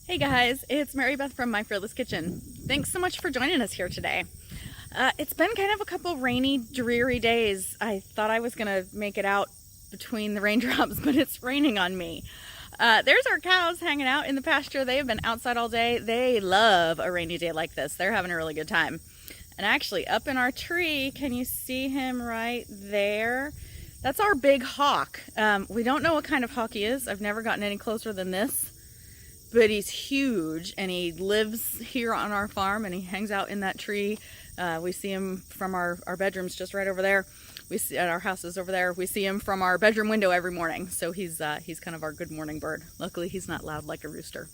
Hey guys, it's Mary Beth from My Fearless Kitchen. Thanks so much for joining us here today. It's been kind of a couple rainy, dreary days. I thought I was gonna make it out between the raindrops, but it's raining on me. There's our cows hanging out in the pasture. They have been outside all day. They love a rainy day like this. They're having a really good time. And actually, up in our tree, can you see him right there? That's our big hawk. We don't know what kind of hawk he is. I've never gotten any closer than this. But he's huge, and he lives here on our farm, and he hangs out in that tree. We see him from our bedrooms just right over there. We see at our houses over there. We see him from our bedroom window every morning. So he's kind of our good morning bird. Luckily, he's not loud like a rooster.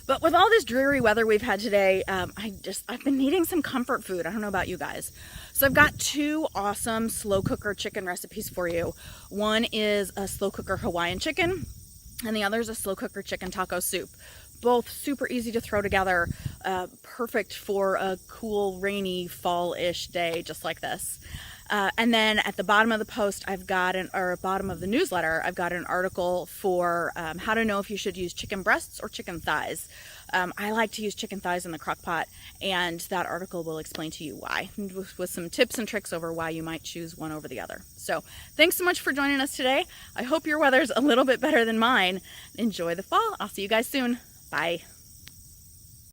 But with all this dreary weather we've had today, I've been needing some comfort food. I don't know about you guys. So I've got two awesome slow cooker chicken recipes for you. One is a slow cooker Hawaiian chicken, and the other is a slow cooker chicken taco soup. Both super easy to throw together, perfect for a cool, rainy, fall-ish day just like this. And then at the bottom of the post, bottom of the newsletter, I've got an article for how to know if you should use chicken breasts or chicken thighs. I like to use chicken thighs in the crock pot, and that article will explain to you why, with some tips and tricks over why you might choose one over the other. So thanks so much for joining us today. I hope your weather's a little bit better than mine. Enjoy the fall. I'll see you guys soon. Bye.